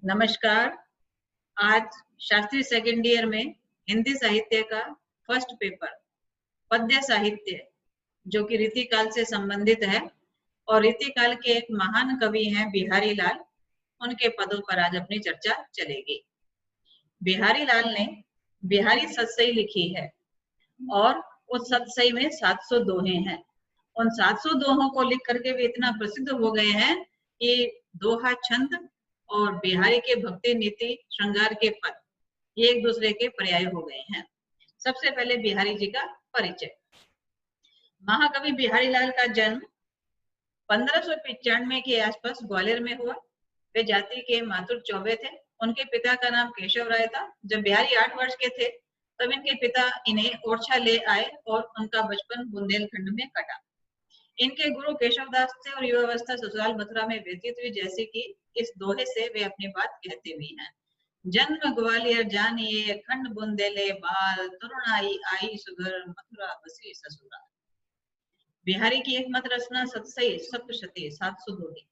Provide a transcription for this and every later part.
नमस्कार। आज Shastri second year में हिंदी साहित्य का फर्स्ट पेपर पद्य साहित्य जो कि रीतिकाल से संबंधित है और रीतिकाल के एक महान कवि हैं बिहारी लाल, उनके पदों पर आज अपनी चर्चा चलेगी। बिहारी लाल ने बिहारी सतसई लिखी है और उस सतसई में 700 दोहे हैं। उन 700 दोहों को लिख करके वे इतना प्रसिद्ध हो गए हैं कि दोहा छंद और बिहारी के भक्ति नीति श्रृंगार के पद ये एक दूसरे के पर्याय हो गए हैं। सबसे पहले बिहारी जी का परिचय। महाकवि बिहारी लाल का जन्म 1595 के आसपास ग्वालियर में हुआ। वे जाति के मातुर चौबे थे। उनके पिता का नाम केशव राय था। जब बिहारी 8 वर्ष के थे तब इनके पिता इन्हें ओरछा ले आए और उनका बचपन बुंदेलखंड में कटा। इनके गुरु केशवदास थे और युवावस्था ससुराल मथुरा में व्यतीत हुई, जैसे कि इस दोहे से वे अपनी बात कहते भी हैं। जन्म ग्वालियर जानिए खंड बुंदेले बाल, तरुणाई आई सुघर मथुरा बसी ससुराल। बिहारी की एकमात्र रचना सतसई सप्तशती 700 दोहे।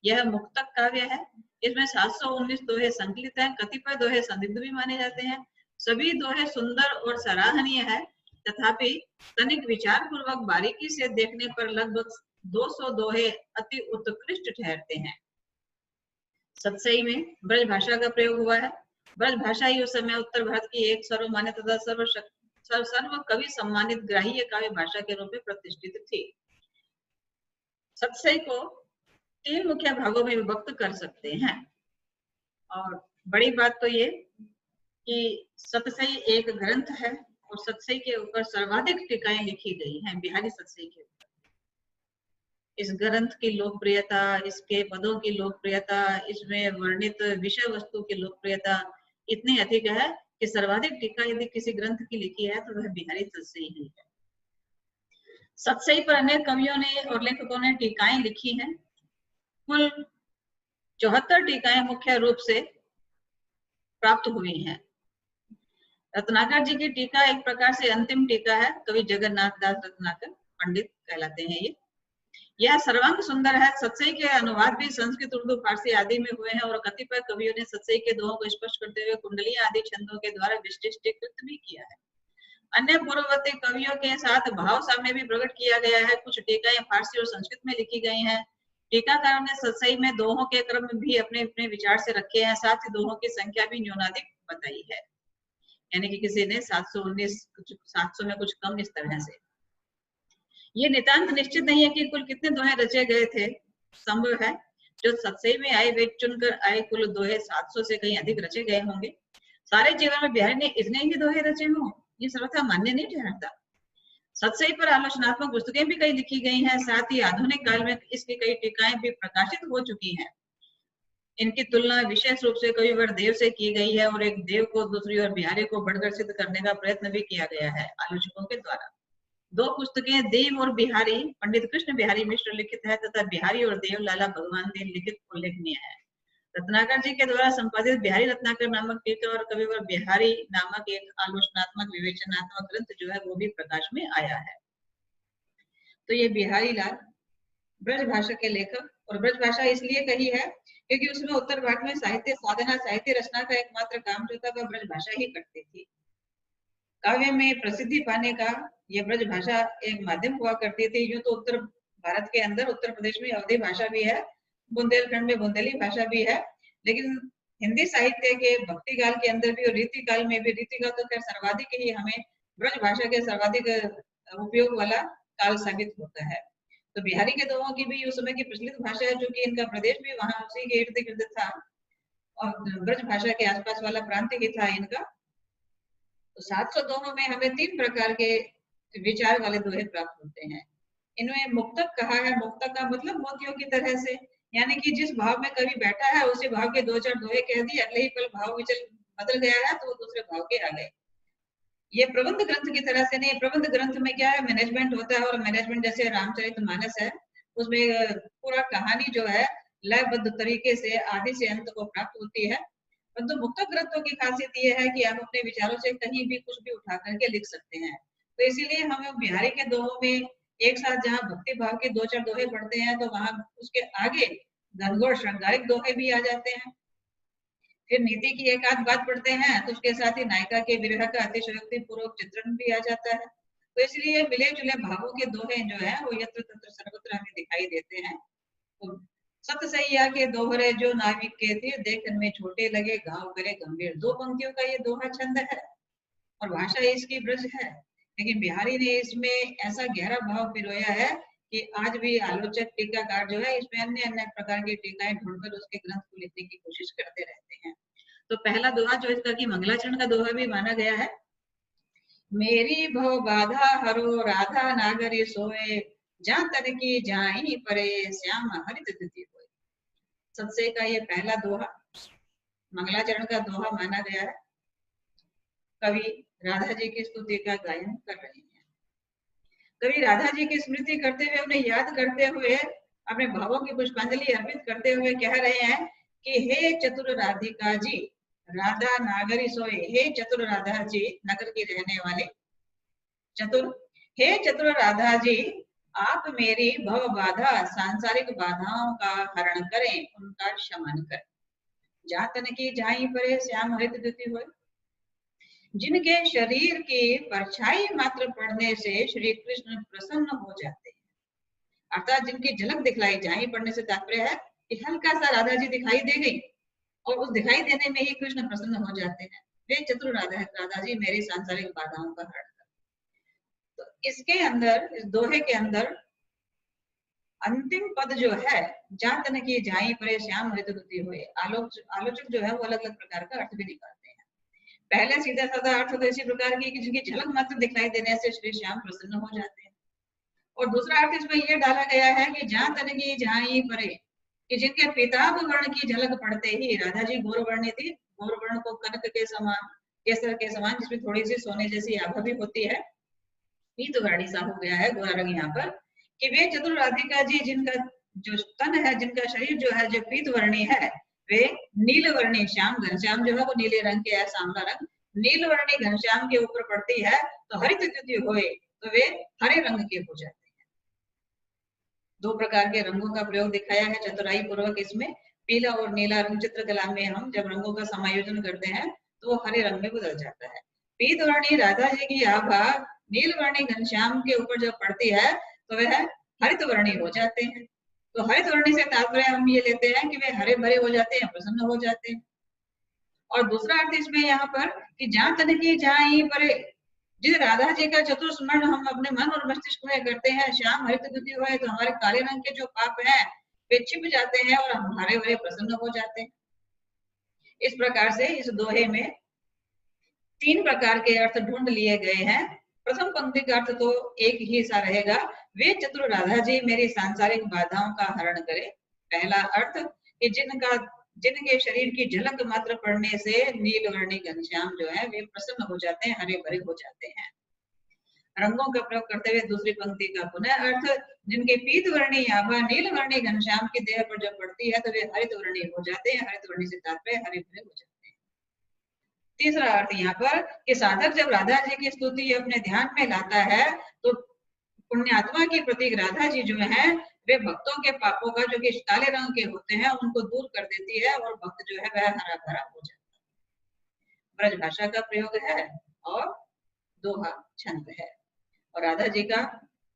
यह मुक्तक काव्य है। इसमें 719 दोहे संकलित हैं। कतिपय दोहे संदिग्ध भी माने जाते हैं। सभी दोहे सुंदर और सराहनीय है, तथापि तनिक विचार पूर्वक बारीकी से देखने पर लगभग 200 दोहे अति उत्कृष्ट ठहरते हैं। सतसई में ब्रज भाषा का प्रयोग हुआ है। ब्रज भाषा ही उस समय उत्तर भारत की एक सर्वमान्य तथा सर्व कवि सम्मानित ग्राह्य काव्य भाषा के रूप में प्रतिष्ठित थी। सतसई को 3 मुख्य भागों में विभक्त कर सकते हैं और बड़ी बात तो ये कि सतसई एक ग्रंथ है और सतसई के ऊपर सर्वाधिक टीकाएं लिखी गई हैं बिहारी सतसई के ऊपर। इस ग्रंथ की लोकप्रियता, इसके पदों की लोकप्रियता, इसमें वर्णित विषय वस्तु की लोकप्रियता इतनी अधिक है कि सर्वाधिक टीका यदि किसी ग्रंथ की लिखी है तो वह बिहारी सतसई ही है। सतसई पर अनेक कवियों ने और लेखकों ने टीकाएं लिखी हैं। कुल 74 टीकाएं मुख्य रूप से प्राप्त हुई हैं। रत्नाकर जी की टीका एक प्रकार से अंतिम टीका है। कवि जगन्नाथ दास रत्नाकर पंडित कहलाते हैं ये। यह सर्वांग सुंदर है। सतसई के अनुवाद भी संस्कृत, उर्दू, फारसी आदि में हुए हैं और कतिपय कवियों ने सतसई के दोहों को स्पष्ट करते हुए कुंडलियां आदि छंदों के द्वारा विशिष्टीकृत भी किया है। अन्य पूर्ववर्ती कवियों के साथ भाव साम्य भी प्रकट किया गया है। कुछ टीकाएं फारसी और संस्कृत में लिखी गई हैं। टीकाकारों ने सतसई में दोहों के क्रम भी अपने अपने विचार से रखे हैं। साथ ही दोहों की संख्या भी न्यूनाधिक बताई है, यानी कि किसी ने 719, 700 में कुछ कम, इस तरह से। ये नितांत निश्चित नहीं है कि कुल कितने दोहे रचे गए थे। संभव है जो सतसई में आए वे चुनकर आए कुल दोहे 700 से कहीं अधिक रचे गए होंगे। सारे जीवन में बिहारी ने इतने ही दोहे रचे हों, ये सर्वथा मान्य नहीं ठहरता। सतसई पर आलोचनात्मक पुस्तकें भी कई लिखी गई हैं। साथ ही आधुनिक काल में इसकी कई टीकाएं भी प्रकाशित हो चुकी हैं। इनकी तुलना विशेष रूप से कविवर देव से की गई है और एक देव को दूसरी ओर बिहारी को बढ़कर सिद्ध करने का प्रयत्न भी किया गया है आलोचकों के द्वारा। 2 पुस्तकें देव और बिहारी पंडित कृष्ण बिहारी मिश्र लिखित है तथा बिहारी और देव लाला भगवान देव लिखित उल्लेखनीय है। रत्नाकर जी के द्वारा संपादित बिहारी रत्नाकर नामक टीका और कविवर बिहारी नामक एक आलोचनात्मक विवेचनात्मक ग्रंथ जो है वो भी प्रकाश में आया है। तो ये बिहारी लाल ब्रज भाषा के लेखक, और ब्रज भाषा इसलिए कही है क्योंकि उसमें उत्तर भारत में साहित्य साधना, साहित्य रचना का एकमात्र काम जो था वह ब्रज भाषा ही करती थी। काव्य में प्रसिद्धि पाने का यह ब्रज भाषा एक माध्यम हुआ करती थी। यूं तो उत्तर भारत के अंदर उत्तर प्रदेश में अवधी भाषा भी है, बुंदेलखंड में बुंदेली भाषा भी है, लेकिन हिंदी साहित्य के भक्ति काल के अंदर भी और रीति काल में भी, रीति काल तो खैर सर्वाधिक ही हमें ब्रज भाषा के सर्वाधिक उपयोग वाला काल साबित होता है। तो बिहारी के दोहों की भी उस समय की प्रचलित भाषा है, जो कि इनका प्रदेश भी वहां उसी के इर्द गिर्द था और ब्रज भाषा के आसपास वाला प्रांत ही था इनका। तो 700 दोहों में हमें 3 प्रकार के विचार वाले दोहे प्राप्त होते हैं। इनमें मुक्तक कहा है। मुक्तक का मतलब मोतियों की तरह से, यानी कि जिस भाव में कवि बैठा है उसी भाव के 2-4 दोहे कह दिए, अगले ही पल भाव विचल बदल गया है तो वो दूसरे भाव के आ गए। ये प्रबंध ग्रंथ की तरह से नहीं। प्रबंध ग्रंथ में क्या है, मैनेजमेंट होता है और मैनेजमेंट जैसे रामचरितमानस है उसमें पूरा कहानी जो है लयबद्ध तरीके से आदि से अंत को प्राप्त होती है। परंतु मुक्तक ग्रंथों की खासियत ये है कि आप अपने विचारों से कहीं भी कुछ भी उठा करके लिख सकते हैं। तो इसीलिए हमें बिहारी के दोहों में एक साथ जहाँ भक्ति भाव के 2-4 दोहे पढ़ते हैं तो वहां उसके आगे घनघोर श्रृंगारिक दोहे भी आ जाते हैं। फिर नीति की एक आध बात पढ़ते हैं तो उसके साथ ही नायिका के विरह का अतिशयोक्ति पूर्वक चित्रण भी आ जाता है। तो इसलिए मिले जुले भावों के दोहे जो है वो यत्र तत्र सर्वत्र हमें दिखाई देते हैं। तो सत सैया के दोहरे जो नाविक के थे, देखन में छोटे लगे घाव करे गंभीर। दो पंक्तियों का ये दोहा छंद है और भाषा इसकी ब्रज है, लेकिन बिहारी ने इसमें ऐसा गहरा भाव पिरोया है कि आज भी आलोचक टीकाकार जो है इसमें अन्य अन्य प्रकार की टीकाएं ढूंढकर उसके ग्रंथ को लिखने की कोशिश करते रहते हैं। तो पहला दोहा जो इसका कि मंगलाचरण का दोहा भी माना गया है। मेरी भव बाधा हरो राधा नागरी सोए, जहाँ तन की जाई परे श्याम हरित द्युति होए। सत्सय का ये पहला दोहा मंगलाचरण का दोहा माना गया है। कवि राधा जी की स्तुति का गायन कर रहे हैं। कवि राधा जी की स्मृति करते हुए, उन्हें याद करते हुए, अपने भावों की पुष्पांजलि अर्पित करते हुए कह रहे हैं कि हे चतुर राधिका जी, राधा नागरी सोए। हे चतुर राधा जी, नगर की रहने वाले चतुर, हे चतुर राधा जी, आप मेरी भव बाधा, सांसारिक बाधाओं का हरण करें, उनका शमन करें। जहाँ तन की जाई परे श्याम हरित द्युति होए। जिनके शरीर की परछाई मात्र पड़ने से श्री कृष्ण प्रसन्न हो जाते हैं, अर्थात जिनकी झलक दिखलाई, जाई पड़ने से तात्पर्य है कि हल्का सा राधा जी दिखाई दे गई और उस दिखाई देने में ही कृष्ण प्रसन्न हो जाते हैं। वे चतुर राधा जी मेरी सांसारिक बाधाओं का हरण करें। तो इसके अंदर, इस दोहे के अंदर अंतिम पद जो है, जहाँ तन की जाई परे श्याम हरित द्युति होए, आलोचक जो है वो अलग अलग प्रकार का अर्थ भी निकालते हैं। पहले सीधा साधा अर्थ तो इसी प्रकार की कि जिनकी झलक मात्र दिखाई देने से श्री श्याम प्रसन्न हो जाते हैं। और दूसरा अर्थ इसमें यह डाला गया है कि जहाँ तन की जाई परे, कि जिनके पीताभ वर्ण की झलक पड़ते ही, राधा जी गौर वर्णी थी, गौर वर्ण को कनक के समान, केसर के समान, जिसमें थोड़ी सी सोने जैसी आभा भी होती है, पीत वर्णी सा हो गया है गोरा रंग यहाँ पर, कि वे चतुर राधिका जी जिनका जो तन है, जिनका शरीर जो है जो पीत वर्णी है, वे नील वर्णी श्याम, घनश्याम जो है वो नीले रंग के है, सांवला रंग, नील वर्णी घनश्याम के ऊपर पड़ती है तो हरित द्युति होए, तो वे हरे रंग के हो जाते हैं। दो प्रकार के रंगों का प्रयोग दिखाया है चतुराई पूर्वक इसमें। पीला और नीला रंग चित्रकला में हम जब रंगों का समायोजन करते हैं तो वो हरे रंग में बदल जाता है। पीत वर्णी राधा जी की आभा नील वर्णी घनश्याम के ऊपर जब पड़ती है तो वह हरित वर्णी हो जाते हैं। तो हरित वर्णी से तात्पर्य हम ये लेते हैं कि वे हरे भरे हो जाते हैं, प्रसन्न हो जाते हैं। और दूसरा अर्थ इसमें यहाँ पर कि जहाँ तन की जाई परे, जिस राधा जी का चतुर स्मरण हम अपने मन और मस्तिष्क में करते हैं, श्याम हरित द्युति हुए, तो हमारे काले रंग के जो पाप हैं वे छिप जाते हैं और हम हरे भरे प्रसन्न हो जाते हैं। इस प्रकार से इस दोहे में तीन प्रकार के अर्थ ढूंढ लिए गए हैं। प्रथम पंक्ति का अर्थ तो एक ही सा रहेगा, वे चतुर राधा जी मेरी सांसारिक बाधाओं का हरण करे। पहला अर्थ कि जिनके शरीर की झलक मात्र पड़ने से नील वर्णी घनश्याम जो है वे प्रसन्न हो जाते हैं, हरे भरे हो जाते हैं। रंगों का प्रयोग करते हुए दूसरी पंक्ति का पुनः अर्थ, जिनके पीत वर्णी आभा नील वर्णी घनश्याम की देह पर जब पड़ती है तो वे हरित वर्णी हो जाते हैं, हरित वर्णी से तात्पर्य हरे भरे हो जाते हैं। तीसरा अर्थ यहाँ पर कि साधक जब राधा जी की स्तुति अपने ध्यान में लाता है तो पुण्यात्मा की प्रतीक राधा जी जो है वे भक्तों के पापों का, जो कि काले रंग के होते हैं, उनको दूर कर देती है और भक्त जो है वह हरा भरा हो जाता है। ब्रज भाषा का प्रयोग है और दोहा छंद है और राधा जी का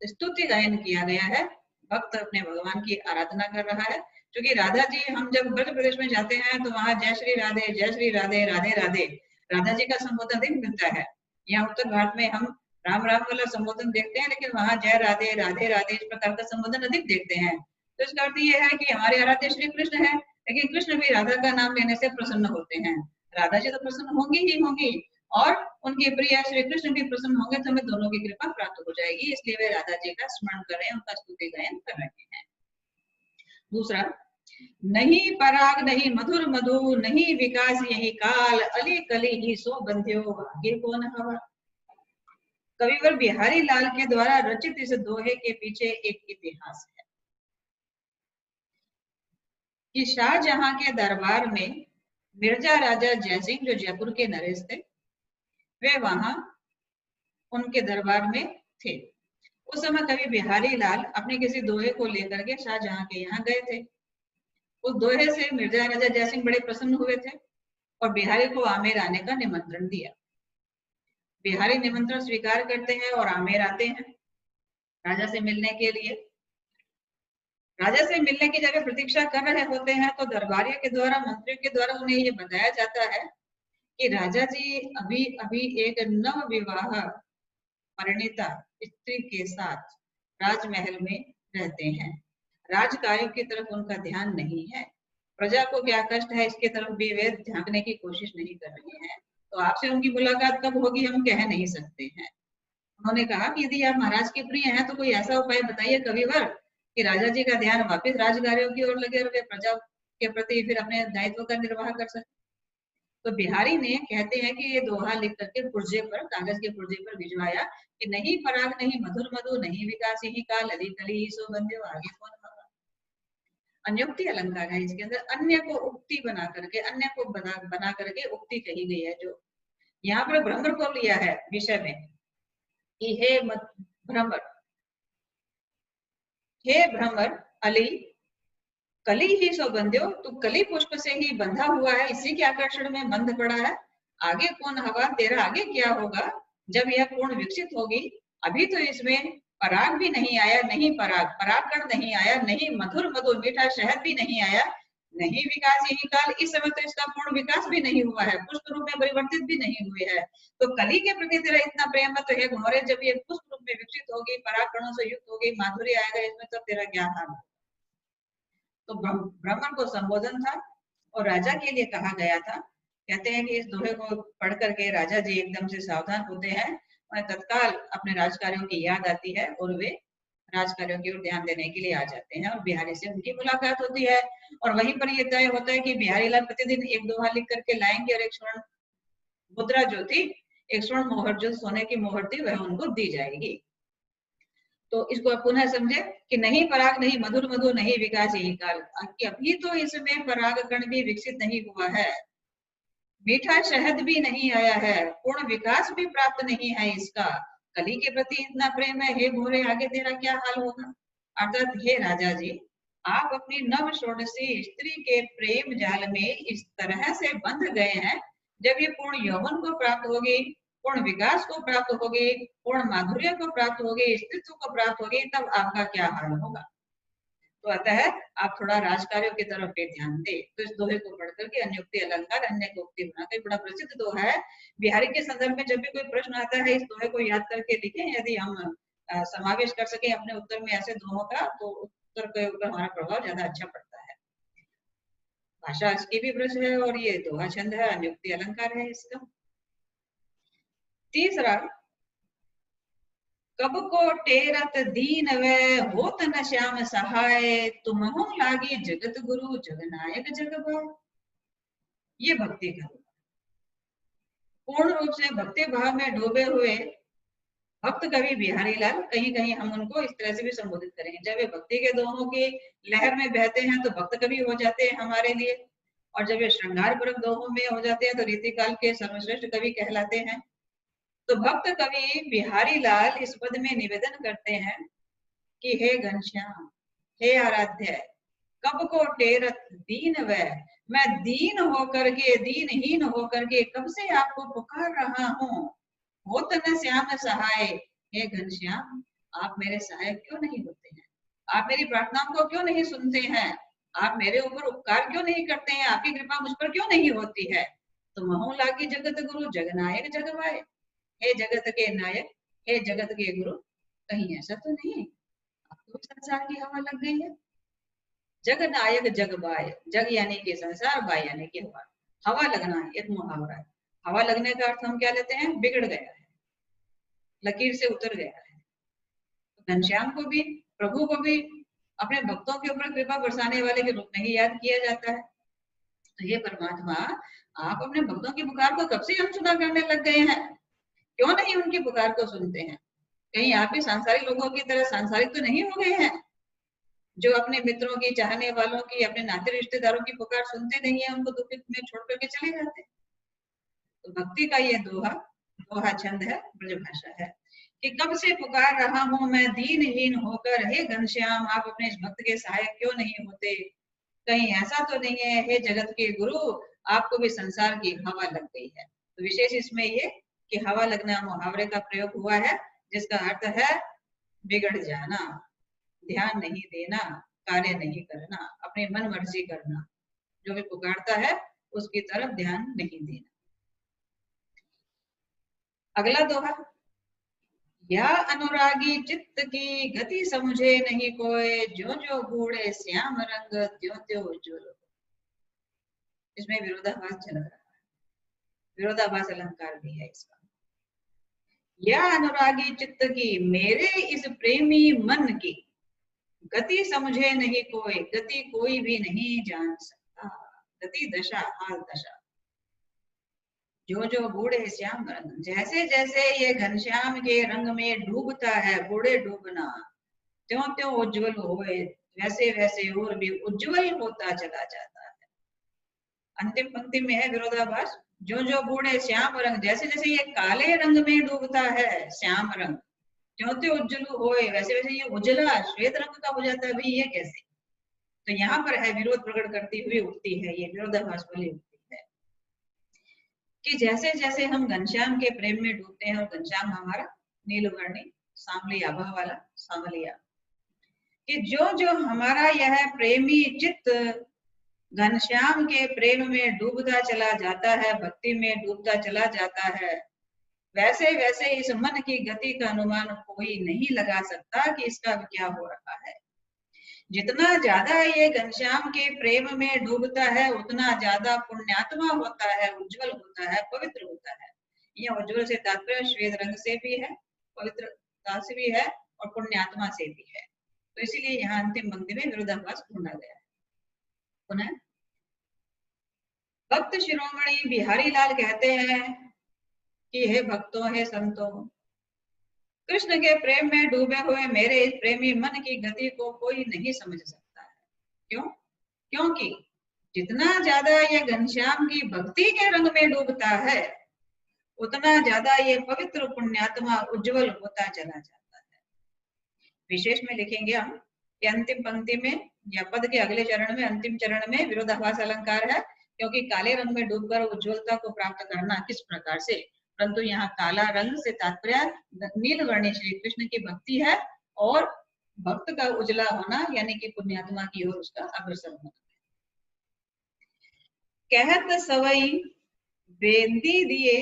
स्तुति गायन किया गया है। भक्त अपने भगवान की आराधना कर रहा है, क्योंकि राधा जी, हम जब ब्रज प्रदेश में जाते हैं तो वहां जय श्री राधे, जय श्री राधे, राधे राधे, राधा जी का संबोधन अधिक मिलता है। यहाँ उत्तर भारत में हम राम राम वाला संबोधन देखते हैं, लेकिन वहां जय राधे, राधे राधे इस प्रकार का संबोधन अधिक देखते हैं। तो इसका अर्थ ये है कि हमारे आराध्य श्री कृष्ण है, लेकिन कृष्ण भी राधा का नाम लेने से प्रसन्न होते हैं। राधा जी तो प्रसन्न होंगी ही होंगी और उनके प्रिय श्री कृष्ण भी प्रसन्न होंगे, तो हमें दोनों की कृपा प्राप्त हो जाएगी। इसलिए वे राधा जी का स्मरण कर रहे हैं, उनका स्तुति गायन कर रहे हैं। दूसरा, नहीं पराग नहीं मधुर मधु, नहीं विकास यही काल, अली कली ही सो बंध्यो आगे कौन हवा। कविवर बिहारी लाल के द्वारा रचित इस दोहे के पीछे एक इतिहास है कि शाहजहां के दरबार में मिर्जा राजा जयसिंह जो जयपुर के नरेश थे, वे वहां उनके दरबार में थे। उस समय कवि बिहारी लाल अपने किसी दोहे को लेकर के शाहजहां के यहाँ गए थे। उस दोहे से मिर्जा राजा जयसिंह बड़े प्रसन्न हुए थे और बिहारी को आमेर आने का निमंत्रण दिया। बिहारी निमंत्रण स्वीकार करते हैं और आमेर आते हैं राजा से मिलने के लिए। राजा से मिलने की जगह प्रतीक्षा कर रहे होते हैं तो दरबारियों के द्वारा, मंत्रियों के द्वारा उन्हें ये बताया जाता है कि राजा जी अभी अभी एक नव विवाह परिणीता स्त्री के साथ राजमहल में रहते हैं। राजकार्यों की तरफ उनका ध्यान नहीं है, प्रजा को क्या कष्ट है इसकी तरफ भी वे झांकने की कोशिश नहीं कर रहे हैं। तो आपसे उनकी मुलाकात कब होगी हम कह नहीं सकते हैं। उन्होंने कहा कि यदि आप महाराज के प्रिय हैं तो कोई ऐसा उपाय बताइए कविवर कि राजा जी का ध्यान वापस राजकार्यों की ओर लगे और वे प्रजा के प्रति फिर अपने दायित्व का निर्वाह कर सके। तो बिहारी ने कहते हैं कि ये दोहा लिख करके पुर्जे पर, कागज के पुर्जे पर भिजवाया कि नहीं पराग नहीं मधुर मधु नहीं विकास ही काल लली कली सो बंध्यो आगे कौन होगा। अन्योक्ति अलंकार है इसके अंदर, अन्य को उक्ति बना करके, अन्य को बना करके उक्ति कही गई है। जो यहाँ पर भ्रमर को लिया है विषय में कि हे भ्रमर, हे भ्रमर अली कली ही सो बंध्यो, तू कली पुष्प से ही बंधा हुआ है, इसी के आकर्षण में बंध पड़ा है। आगे कौन हवा, तेरा आगे क्या होगा जब यह पूर्ण विकसित होगी। अभी तो इसमें पराग भी नहीं आया, नहीं परागकण नहीं आया, नहीं मधुर मधुर मीठा शहद भी नहीं आया, नहीं विकास यही काल, इस समय तो इसका पूर्ण विकास भी नहीं हुआ है, पुष्प रूप में परिवर्तित भी नहीं हुए है। तो कली के प्रति तेरा इतना प्रेम है तो हे घोरे, जब ये पुष्प रूप में विकसित होगी, परागकणों से युक्त होगी, माधुर्य आएगा इसमें, तो तेरा क्या हाल होगा। तो ब्राह्मण को संबोधन था और राजा के लिए कहा गया था। कहते हैं कि इस दोहे को पढ़ करके राजा जी एकदम से सावधान होते हैं और तत्काल अपने राजकार्यों की याद आती है और वे राजकार्यों की ओर ध्यान देने के लिए आ जाते हैं और बिहारी से उनकी मुलाकात होती है। और वहीं पर यह तय होता है कि बिहारी लाल प्रतिदिन एक दोहा लिख करके लाएंगे और एक स्वर्ण मुद्रा जो थी, एक स्वर्ण मोहर जो सोने की मोहर थी, वह उनको दी जाएगी। तो इसको आप पुनः समझे कि नहीं पराग नहीं मधुर मधु नहीं विकास यही काल, अभी तो इसमें पराग कण भी विकसित नहीं हुआ है, मीठा शहद भी नहीं आया है, पूर्ण विकास भी प्राप्त नहीं है इसका, कली के प्रति इतना प्रेम है, हे भोरे आगे तेरा क्या हाल होगा। अर्थात हे राजा जी, आप अपनी नव षोडशी स्त्री के प्रेम जाल में इस तरह से बंध गए हैं, जब ये पूर्ण यौवन को प्राप्त होगी, पूर्ण विकास को प्राप्त होगी, पूर्ण माधुर्य को प्राप्त होगी, स्त्रीत्व को प्राप्त होगी, तब आपका क्या हाल होगा। तो अतः आप थोड़ा राजकार्यों की तरफ भी ध्यान दे। तो इस दोहे को पढ़ करके अन्योक्ति अलंकार अन्य को उक्ति बनाकर, बड़ा प्रसिद्ध दोहा है बिहारी के संदर्भ में। जब भी कोई प्रश्न आता है इस दोहे को याद करके लिखें, यदि हम समावेश कर सके अपने उत्तर में ऐसे दोहों का, तो उत्तर के ऊपर हमारा प्रभाव ज्यादा अच्छा पड़ता है। भाषा इसकी भी ब्रज है और ये दोहा छंद है, अन्योक्ति अलंकार है इसका। तीसरा, कब को टेरत दीन वे होत न श्याम सहाय, तुमहु लागी जगत गुरु जगनायक जगभाय। ये भक्ति का पूर्ण रूप से भक्ति भाव में डूबे हुए भक्त कवि बिहारी लाल, कहीं कहीं हम उनको इस तरह से भी संबोधित करेंगे। जब वे भक्ति के दोहों की लहर में बहते हैं तो भक्त कवि हो जाते हैं हमारे लिए, और जब वे श्रृंगार पूर्वक दोहों में हो जाते हैं तो रीतिकाल के सर्वश्रेष्ठ कवि कहलाते हैं। तो भक्त कवि बिहारी लाल इस पद में निवेदन करते हैं कि हे घनश्याम, हे आराध्य, कब को टेरत दीन वै, मैं दीन होकर के, दीनहीन होकर के कब से आपको पुकार रहा हूँ। होत न श्याम सहाय, हे घनश्याम, आप मेरे सहायक क्यों नहीं होते हैं, आप मेरी प्रार्थनाओं को क्यों नहीं सुनते हैं, आप मेरे ऊपर उपकार क्यों नहीं करते हैं, आपकी कृपा मुझ पर क्यों नहीं होती है। तो महू लागी जगत गुरु जगनायक जगवाए, हे जगत के नायक, हे जगत के गुरु, कहीं ऐसा तो नहीं आपको संसार की हवा लग गई है। जग नायक जग बाय, जग यानी कि संसार, बाय यानी कि हवा। हवा लगना एक मुहावरा है। हवा लगने का अर्थ हम क्या लेते हैं, बिगड़ गया है, लकीर से उतर गया है। घनश्याम को भी, प्रभु को भी अपने भक्तों के ऊपर कृपा बरसाने वाले के रूप में ही याद किया जाता है। तो ये परमात्मा, आप अपने भक्तों की पुकार को कब से अनसुना करने लग गए हैं, क्यों नहीं उनकी पुकार को सुनते हैं। कहीं आप भी सांसारिक लोगों की तरह सांसारिक तो नहीं हो गए हैं, जो अपने मित्रों की, चाहने वालों की, अपने नाते रिश्तेदारों की पुकार सुनते नहीं है, उनको दुखित में छोड़ करके चले जाते। तो भक्ति का ये दोहा छंद है, ब्रजभाषा है कि कब से पुकार रहा हूं मैं दीनहीन होकर, हे घनश्याम, आप अपने इस भक्त के सहायक क्यों नहीं होते। कहीं ऐसा तो नहीं है, हे जगत के गुरु, आपको भी संसार की हवा लग गई है। तो विशेष इसमें ये कि हवा लगना मुहावरे का प्रयोग हुआ है, जिसका अर्थ है बिगड़ जाना, ध्यान नहीं देना, कार्य नहीं करना, अपनी मन मर्जी करना, जो भी पुकारता है उसकी तरफ ध्यान नहीं देना। अगला दोहा, या अनुरागी चित्त की गति समझे नहीं कोय, जो जो बूढ़े श्याम रंग त्यों त्यों उज्ज्वल। इसमें विरोधाभास झलक रहा है, विरोधाभास अलंकार भी है इसका। या अनुरागी चित्त की, मेरे इस प्रेमी मन की गति समझे नहीं कोई, गति कोई भी नहीं जान सकता। गति दशा, हाल दशा। जो जो बूढ़े श्याम रंग, जैसे जैसे ये घनश्याम के रंग में डूबता है, बूढ़े डूबना, त्यों त्यों उज्जवल होए, वैसे वैसे और भी उज्जवल होता चला जाता है। अंतिम पंक्ति में है विरोधाभास, जो जो बूढ़े श्याम रंग, जैसे जैसे ये काले रंग में डूबता है श्याम रंग, त्यों त्यों उज्जवल होए, वैसे वैसे ये उजला श्वेत रंग का हो जाता है। भाई ये कैसे? तो यहाँ पर है विरोध प्रकट करती हुई उठती है ये विरोधाभास वाली उठती है कि जैसे जैसे हम घनश्याम के प्रेम में डूबते हैं, और घनश्याम हमारा नीलवर्णी सांवली आभा वाला सांवलिया, कि जो जो हमारा यह प्रेमी चित्त घनश्याम के प्रेम में डूबता चला जाता है, भक्ति में डूबता चला जाता है, वैसे वैसे इस मन की गति का अनुमान कोई नहीं लगा सकता कि इसका क्या हो रहा है। जितना ज्यादा ये घनश्याम के प्रेम में डूबता है, उतना ज्यादा पुण्यात्मा होता है, उज्जवल होता है, पवित्र होता है। यह उज्जवल से तात्पर्य श्वेत रंग से भी है, पवित्रता से भी है, और पुण्यात्मा से भी है। तो इसीलिए यहाँ अंतिम पंक्ति में विरोधाभास ढूंढा गया है। पुनः भक्त शिरोमणि बिहारी लाल कहते हैं कि हे भक्तों, हे संतों, कृष्ण के प्रेम में डूबे हुए मेरे इस प्रेमी मन की गति को कोई नहीं समझ सकता है। क्यों? क्योंकि जितना ज्यादा ये घनश्याम की भक्ति के रंग में डूबता है, उतना ज्यादा ये पवित्र पुण्यात्मा उज्जवल होता चला जाता है। विशेष में लिखेंगे हम कि अंतिम पंक्ति में या पद के अगले चरण में, अंतिम चरण में विरोधाभास अलंकार है, क्योंकि काले रंग में डूबकर उज्जवलता को प्राप्त करना किस प्रकार से, परंतु यहाँ काला रंग से तात्पर्य नीलवर्णी श्री कृष्ण की भक्ति है, और भक्त का उजला होना यानी कि पुण्यात्मा की ओर उसका अग्रसर होना। कहत सवई बेंदी दिए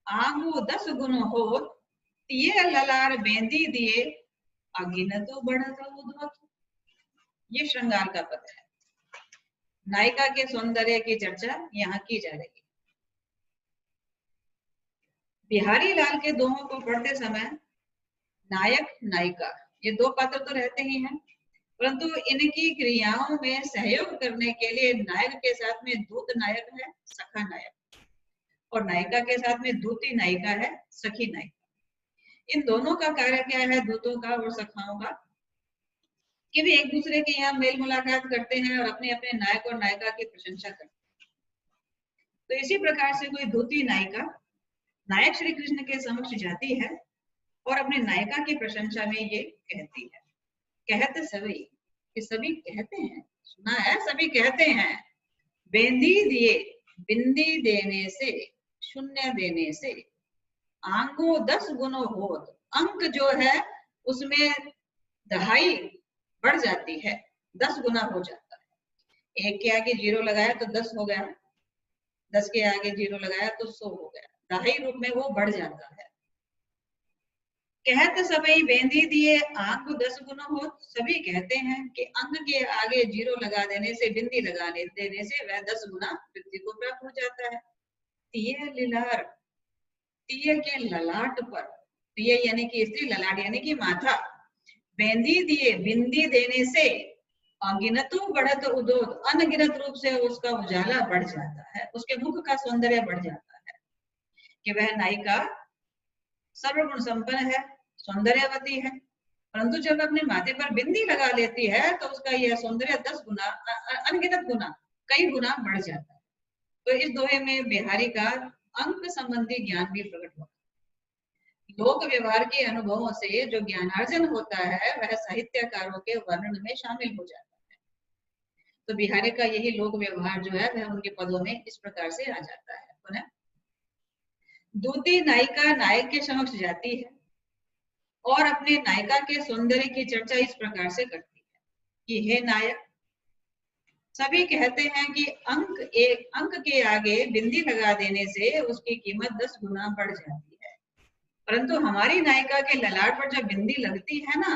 आंगू 10 गुण हो, तिये ललार बेंदी दिए अगिनत बढ़त उद्वत। ये श्रृंगार का पद है। नायिका के सौंदर्य की चर्चा यहाँ की जा रही है। बिहारी लाल के दोहों को पढ़ते समय नायक नायिका ये दो पात्र तो रहते ही हैं, परंतु इनकी क्रियाओं में सहयोग करने के लिए नायक के साथ में दूत नायक है, सखा नायक, और नायिका के साथ में दूती नायिका है, सखी नायिका। इन दोनों का कार्य क्या है, दूतों का और सखाओं का, कि वे एक दूसरे के यहाँ मेल मुलाकात करते हैं और अपने अपने नायक और नायिका की प्रशंसा करते हैं। तो इसी प्रकार से कोई दूती नायिका नायक श्री कृष्ण के समक्ष जाती है और अपने नायिका की प्रशंसा में ये कहती है, कहते सभी, कि सभी कहते हैं, सुना है सभी कहते हैं, बेंदी दिए, बिंदी देने से, शून्य देने से, आंगो 10 गुनो होत, अंक जो है उसमें दहाई बढ़ जाती है, 10 गुना हो जाता है। एक के आगे 0 लगाया तो 10 हो गया, 10 के आगे 0 लगाया तो 100 हो गया, दहाई रूप में वो बढ़ जाता है। कहते सभी बेंदी दिए आंक 10 गुना हो, सभी कहते हैं कि अंक के आगे 0 लगा देने से, बिंदी लगा देने से वह 10 गुना व्यक्ति को प्राप्त हो जाता है। तिये लिलार, तिये के ललाट पर, तिये यानी कि स्त्री, ललाट यानी कि माथा, बेंदी दिए बिंदी देने से, अगिनतु बढ़त उदोत, अनगिनत रूप से उसका उजाला बढ़ जाता है, उसके मुख का सौंदर्य बढ़ जाता है, कि वह नायिका सर्वगुण संपन्न है, सौंदर्यवती है, परंतु जब अपने माथे पर बिंदी लगा लेती है तो उसका यह सौंदर्य 10 गुना, अनगिनत गुना, कई गुना बढ़ जाता है। तो इस दोहे में बिहारी का अंक संबंधी ज्ञान भी प्रकट होता है। लोक व्यवहार के अनुभवों से जो ज्ञानार्जन होता है वह साहित्यकारों के वर्णन में शामिल हो जाता है। तो बिहारी का यही लोक व्यवहार जो है वह उनके पदों में इस प्रकार से आ जाता है। पुनः दूती नायिका नायक के समक्ष जाती है और अपने नायिका के सौंदर्य की चर्चा इस प्रकार से करती है कि हे नायक, सभी कहते हैं कि एक अंक के आगे बिंदी लगा देने से उसकी कीमत 10 गुना बढ़ जाती है, परंतु हमारी नायिका के ललाट पर जब बिंदी लगती है ना,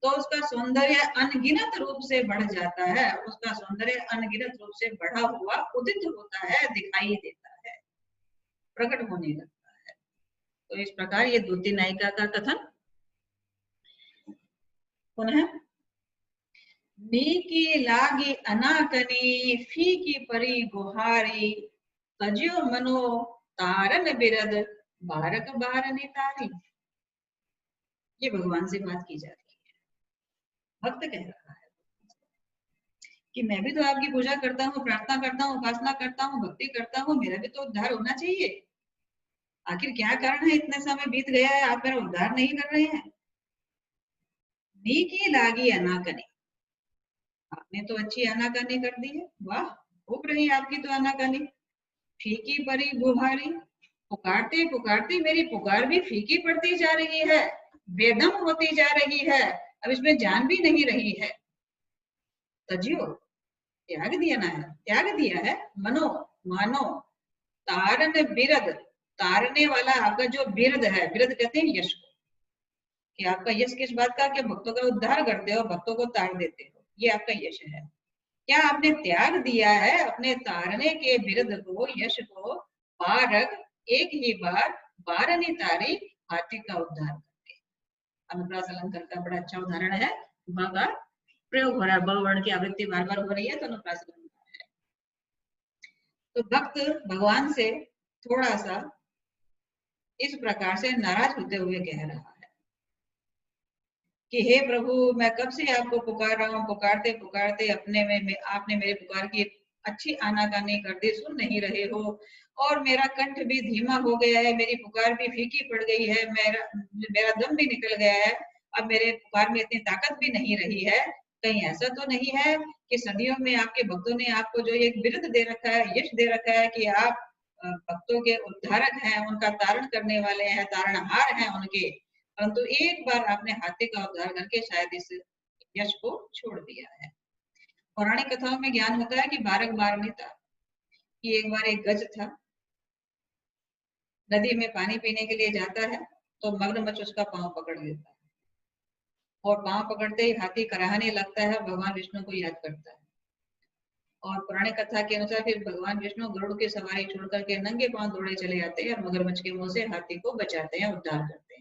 तो उसका सौंदर्य अनगिनत रूप से बढ़ जाता है, उसका सौंदर्य अनगिनत रूप से बढ़ा हुआ उदित होता है, दिखाई देता है, प्रकट होने लगता है। तो इस प्रकार ये दूती नायिका का कथन। पुनः नीकी लागी अनाकनी फीकी परी गुहारी तजियो मनो तारन बिरद बारक बारनी तारी। ये भगवान से बात की जा रही है। भक्त कह रहा है कि मैं भी तो आपकी पूजा करता हूँ, प्रार्थना करता हूँ, उपासना करता हूँ, भक्ति करता हूँ, मेरा भी तो उद्धार होना चाहिए। आखिर क्या कारण है, इतने समय बीत गया है, आप मेरा उद्धार नहीं कर रहे हैं। नीकी लागी अनाकनी, आपने तो अच्छी आनाकानी कर दी है, वाह, खूब रही आपकी तो आनाकानी। फीकी परी गुहारी, पुकारते पुकारते मेरी पुकार भी फीकी पड़ती जा रही है, बेदम होती जा रही है, अब इसमें जान भी नहीं रही है। तजियो, त्याग दिया ना है, त्याग दिया है, मनो मानो, तारन बिरद, तारने वाला आपका जो बिरद है, बिरद कहते हैं यश को, कि आपका यश किस बात का, कि भक्तों का उद्धार करते हो, भक्तों को तार देते हो, ये आपका यश है। क्या आपने त्याग दिया है अपने तारने के बिरद को, यश को, बारक एक ही बार, बारनी तारी, हाथी का उद्धार करके। अनुप्रास अलंकार का बड़ा अच्छा उदाहरण है, ब का प्रयोग हो रहा है, ब वर्ण की आवृत्ति बार बार हो रही है, तो अनुप्रास अलंकार है। तो भक्त भगवान से थोड़ा सा इस प्रकार से नाराज होते हुए कह रहा है कि हे प्रभु, मैं कब से आपको पुकार रहा हूँ, पुकारते पुकारते अपने में आपने मेरे पुकार की अच्छी आनाकानी कर दी, सुन नहीं रहे हो, और मेरा कंठ भी धीमा हो गया है, मेरी पुकार भी फीकी पड़ गई है, मेरा दम भी निकल गया है, अब मेरे पुकार में इतनी ताकत भी नहीं रही है। कहीं ऐसा तो नहीं है कि सदियों में आपके भक्तों ने आपको जो एक बिरुद दे रखा है, यश दे रखा है कि आप भक्तों के उद्धारक हैं, उनका तारण करने वाले हैं, तारणहार हैं उनके, परंतु एक बार आपने हाथी का उद्धार करके शायद इस यश को छोड़ दिया है। पौराणिक कथाओं में ज्ञान होता है कि बारक बारनी तार, कि एक बार एक गज था, नदी में पानी पीने के लिए जाता है, तो मगरमच्छ उसका पांव पकड़ लेता है, और पांव पकड़ते ही हाथी कराहने लगता है, भगवान विष्णु को याद करता है, और पुरानी कथा के अनुसार फिर भगवान विष्णु गरुड़ की सवारी छोड़ करके नंगे पांव दौड़े चले जाते हैं और मगरमच्छ के मुंह से हाथी को बचाते हैं, उद्धार करते हैं।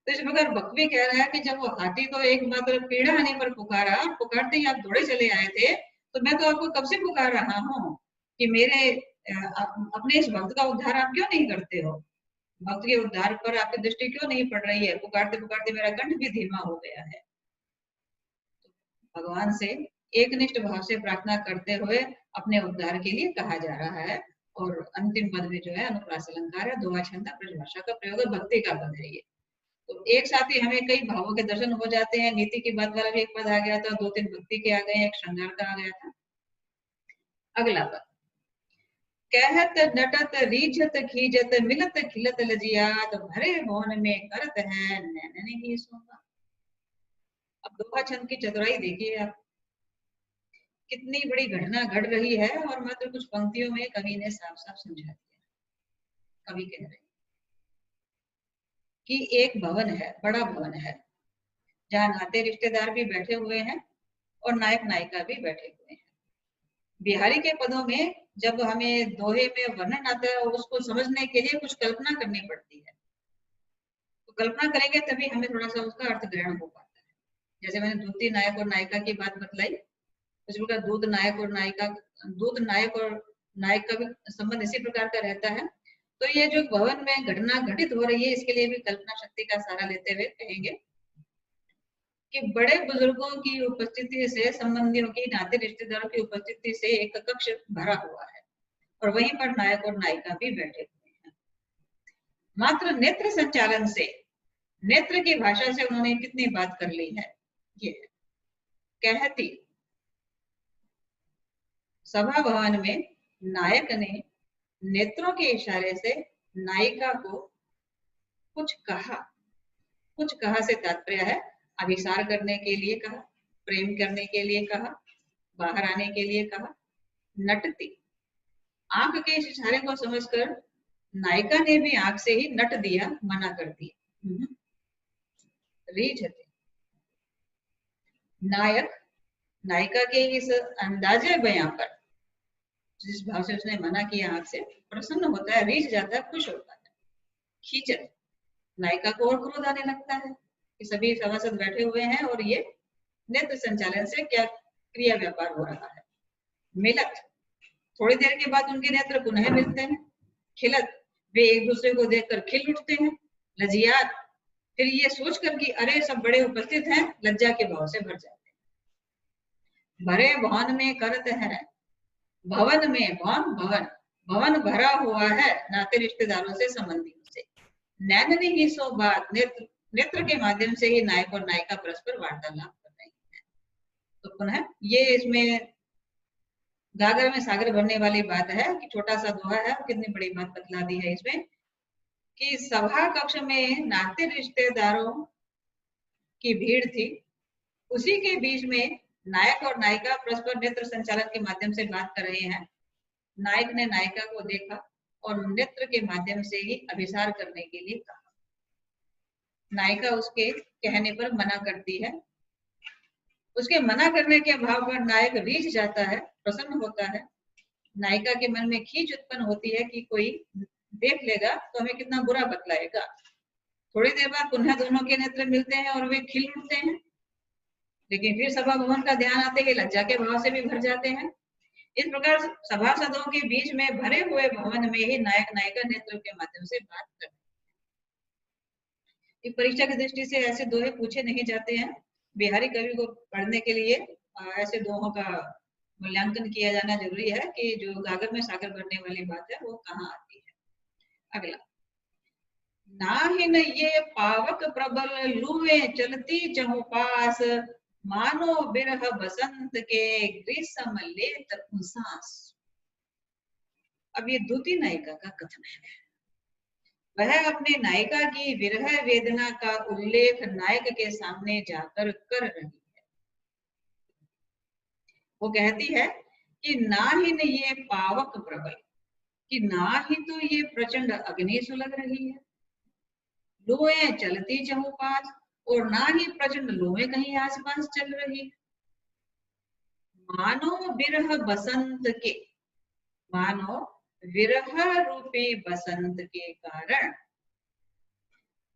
तो इस प्रकार भक्त भी कह रहा है कि जब वो हाथी को एक मात्र पीड़ा आने पर पुकारा, पुकारते ही आप दौड़े चले आए थे, तो मैं तो आपको कब से पुकार रहा हूँ कि मेरे अपने इस भक्त का उद्धार आप क्यों नहीं करते हो, भक्त के उद्धार पर आपकी दृष्टि क्यों नहीं पड़ रही है, पुकारते पुकारते मेरा कंठ भी धीमा हो गया है। भगवान से एकनिष्ठ भाव से प्रार्थना करते हुए अपने उद्धार के लिए कहा जा रहा है। और अंतिम पद में जो है अनुप्रास अलंकार है, दोहा छंदा ब्रजभाषा का प्रयोग है, भक्ति का पद है ये। तो एक साथ ही हमें कई भावों के दर्शन हो जाते हैं। नीति की बात वाला भी एक पद आ गया था, 2-3 भक्ति के आ गए, एक श्रृंगार का आ गया था। अगला पद, कहत नटत रीझत खीजत मिलत खिलत लजियात भरे भवन में करत है नैनन ही सोना। अब दोहा छंद की चतुराई देखिए आप, कितनी बड़ी घटना घट रही है और मात्र कुछ पंक्तियों में कवि ने साफ साफ समझा दिया। कवि कह रहे हैं कि एक भवन है, बड़ा भवन है, जहाँ नाते रिश्तेदार भी बैठे हुए हैं और नायक नायिका भी बैठे हुए हैं। बिहारी के पदों में जब हमें दोहे में वर्णन आता है, उसको समझने के लिए कुछ कल्पना करनी पड़ती है, तो कल्पना करेंगे तभी हमें थोड़ा सा उसका अर्थ ग्रहण हो पाता है। जैसे मैंने दूती नायक और नायिका की बात बतलाई, उसी प्रकार दूत नायक और नायिका, दूत नायक और नायक का भी संबंध इसी प्रकार का रहता है। तो ये जो भवन में घटना घटित हो रही है, इसके लिए भी कल्पना शक्ति का सहारा लेते हुए कहेंगे कि बड़े बुजुर्गों की उपस्थिति से, संबंधियों की, नाते रिश्तेदारों की उपस्थिति से एक कक्ष भरा हुआ है और वहीं पर नायक और नायिका भी बैठे हुए हैं। मात्र नेत्र संचालन से, नेत्र की भाषा से उन्होंने कितनी बात कर ली है। ये कहती, सभा भवन में नायक ने नेत्रों के इशारे से नायिका को कुछ कहा। कुछ कहा से तात्पर्य है अभिसार करने के लिए कहा, प्रेम करने के लिए कहा, बाहर आने के लिए कहा। नटती, आंख के इस इशारे को समझकर नायिका ने भी आंख से ही नट दिया, मना कर दिया। रीझते, नायक नायिका के इस अंदाजे बयां पर, जिस भाव से उसने मना किया, आंख से प्रसन्न होता है, रीझ जाता है, खुश होता है। खींचत, नायिका को और क्रोध आने लगता है कि सभी सभासद बैठे हुए हैं और ये नेत्र संचालन से क्या क्रिया व्यापार हो रहा है। मिलत, थोड़ी देर के बाद उनके नेत्र पुनः मिलते हैं। खिलत, वे एक दूसरे को देखकर खिल उठते हैं। लजियात, फिर ये सोचकर कि अरे सब बड़े उपस्थित हैं, लज्जा के भाव से भर जाते हैं। भरे भवन में करत है, भवन में, भवन भवन भवन भरा हुआ है नाते रिश्तेदारों से, संबंधियों से। नैन ही सो बात, नेत्र के माध्यम से ही नायक और नायिका परस्पर वार्तालाप कर रहे हैं। तो पुनः ये इसमें गागर में सागर भरने वाली बात है कि छोटा सा दोहा है, कितनी बड़ी बात बतला दी है इसमें कि सभा कक्ष में नाते रिश्तेदारों की भीड़ थी, उसी के बीच में नायक और नायिका परस्पर नेत्र संचालन के माध्यम से बात कर रहे हैं। नायक ने नायिका को देखा और नेत्र के माध्यम से ही अभिसार करने के लिए कहा। नायिका उसके कहने पर मना करती है। उसके मना करने के भाव पर नायक रीझ जाता है, प्रसन्न होता है। नायिका के मन में खींच उत्पन्न होती है कि कोई देख लेगा तो हमें कितना बुरा बतलाएगा। थोड़ी देर बाद पुनः दोनों के नेत्र मिलते हैं और वे खिल उठते हैं, लेकिन फिर सभा भवन का ध्यान आते ही लज्जा के भाव से भी भर जाते हैं। इस प्रकार सभासदों के बीच में भरे हुए भवन में ही नायक नायिका नेत्र के माध्यम से बात करते हैं। परीक्षा की दृष्टि से ऐसे दोहे पूछे नहीं जाते हैं। बिहारी कवि को पढ़ने के लिए ऐसे दोहों का मूल्यांकन किया जाना जरूरी है कि जो गागर में सागर भरने वाली बात है वो कहाँ आती है। अगला, नाहिन ये पावक प्रबल लुए चलती चहु पास, मानो बिरह बसंत के ग्रीष्म लेत उसास। अब ये दूती नायिका का कथन है। वह अपने नायिका की विरह वेदना का उल्लेख नायक के सामने जाकर कर रही है। वो कहती है कि ना ही न ये पावक प्रबल, कि ना ही तो ये प्रचंड अग्नि सुलग रही है, लुएं चलती चहुपास, और ना ही प्रचंड लुएं कहीं आसपास चल रही है। मानो बिरह बसंत के, मानो विरह रूपी बसंत के कारण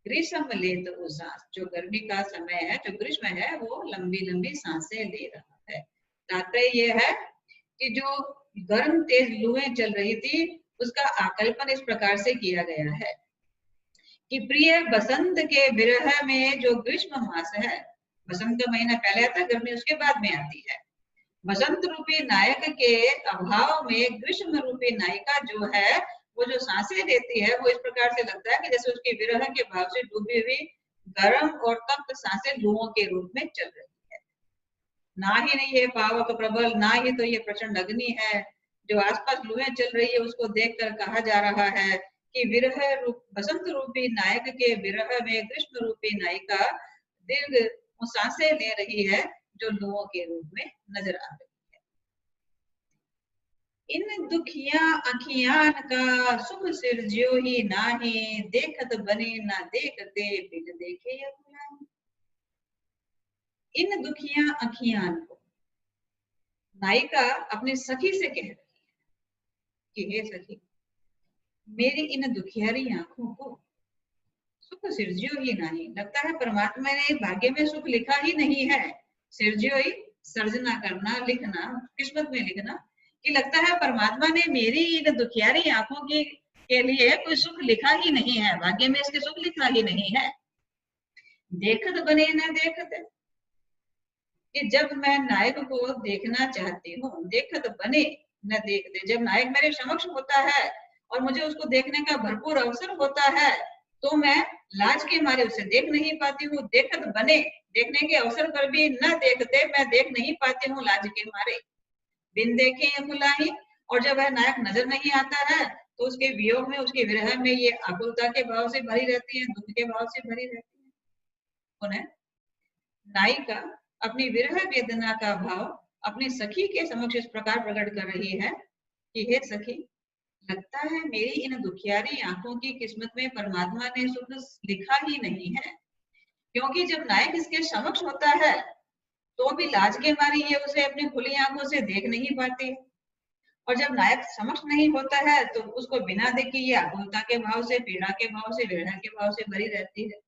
ग्रीष्म लेत उसास, जो गर्मी का समय है, जो ग्रीष्म है, वो लंबी लंबी सांसें ले रहा है। तात्पर्य ये है कि जो गर्म तेज लुएं चल रही थी उसका आकल्पन इस प्रकार से किया गया है कि प्रिय बसंत के विरह में जो ग्रीष्म मास है, बसंत का महीना पहले आता है, गर्मी उसके बाद में आती है। बसंत रूपी नायक के अभाव में ग्रीष्म रूपी नायिका जो है वो जो सांसें लेती है वो इस प्रकार से लगता है कि जैसे उसके विरह के भाव से डूबी हुई गर्म और तप्त सांसें लुओं के रूप में चल रही है। ना ही नहीं ये पावक प्रबल, ना ही तो ये प्रचंड अग्नि है जो आसपास लुएं चल रही है, उसको देखकर कहा जा रहा है कि विरह रूप बसंत रूपी नायक के विरह में ग्रीष्म रूपी नायिका दीर्घ सांसें ले रही है जो लुओं के रूप में नजर आ रही है। इन दुखिया अखियान का सुख सिरज्यो ही नाही, देखत बने ना देखते बिन देखे या बुलाए। इन दुखिया अखियान को नायिका अपनी सखी से कह रही है कि हे सखी, मेरी इन दुखियारी आंखों को सुख सिरज्यो ही नहीं, लगता है परमात्मा ने भाग्य में सुख लिखा ही नहीं है। सिरज्यो ही सर्जना करना, लिखना, किस्मत में लिखना, कि लगता है परमात्मा ने मेरी इन दुखियारी आंखों की के लिए कोई सुख लिखा ही नहीं है, भाग्य में इसके सुख लिखा ही नहीं है। देखत बने न देखते, कि जब मैं नायक को देखना चाहती हूँ, देखत बने न देखते, जब नायक मेरे समक्ष होता है और मुझे उसको देखने का भरपूर अवसर होता है तो मैं लाज के मारे उसे देख नहीं पाती हूँ। देखत बने, देखने के अवसर पर भी न देखते, मैं देख नहीं पाती हूँ लाज के मारे। बिन देखे ये बुलाई। और जब वह नायक नजर नहीं आता है तो उसके वियोग में, उसके विरह में ये आकुलता के भाव से भरी रहती है, दुख के भाव से भरी रहती है। पुनः नायिका अपनी विरह वेदना का भाव अपनी सखी के समक्ष इस प्रकार प्रकट कर रही है कि हे सखी, लगता है मेरी इन दुखियारी आंखों की किस्मत में परमात्मा ने सुख लिखा ही नहीं है, क्योंकि जब नायक इसके समक्ष होता है तो भी लाज के मारी ये उसे अपनी खुली आंखों से देख नहीं पाती, और जब नायक समक्ष नहीं होता है तो उसको बिना देखे ये आकुलता के भाव से, पीड़ा के भाव से, विरह के भाव से भरी रहती है।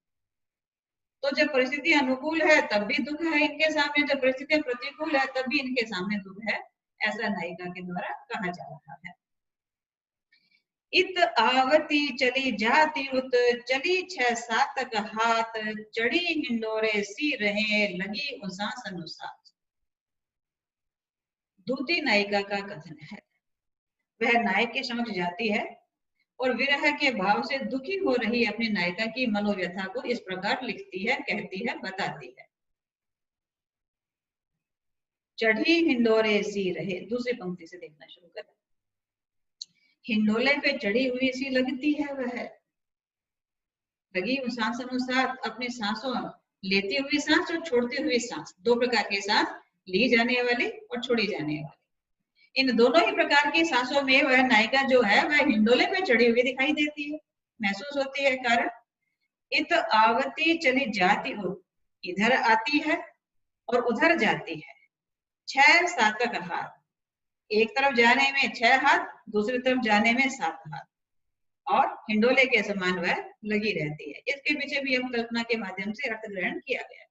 तो जब परिस्थिति अनुकूल है तब भी दुख है इनके सामने, जब परिस्थिति प्रतिकूल है तब भी इनके सामने दुख है, ऐसा नायिका के द्वारा कहा जा रहा है। इत आवती चली जाती उत, चली 6-7 हाथ, चढ़ी हिंडोरे सी रहे, लगी उसास अनुसास। दूती नायिका का कथन है। वह नायक के समक्ष जाती है और विरह के भाव से दुखी हो रही अपनी नायिका की मनोव्यथा को इस प्रकार लिखती है, कहती है, बताती है। चढ़ी हिंडोरे सी रहे, दूसरी पंक्ति से देखना शुरू करें। हिंडोले पे चढ़ी हुई सी लगती है वह, लगी सांस अनुसार, अपनी सांसों, लेती हुई सांस और छोड़ती हुई सांस, दो प्रकार के सांस, ली जाने वाली और छोड़ी जाने वाली। इन दोनों ही प्रकार की सांसों में वह नायिका जो है वह हिंडोले पे चढ़ी हुई दिखाई देती है, महसूस होती है। कारण इत आवती चली जाती हो, इधर आती है और उधर जाती है। 6-7 हाथ, एक तरफ जाने में 6 हाथ, दूसरी तरफ जाने में 7 हाथ, और हिंडोले के समान वह लगी रहती है। इसके पीछे भी हम कल्पना के माध्यम से अर्थ ग्रहण किया गया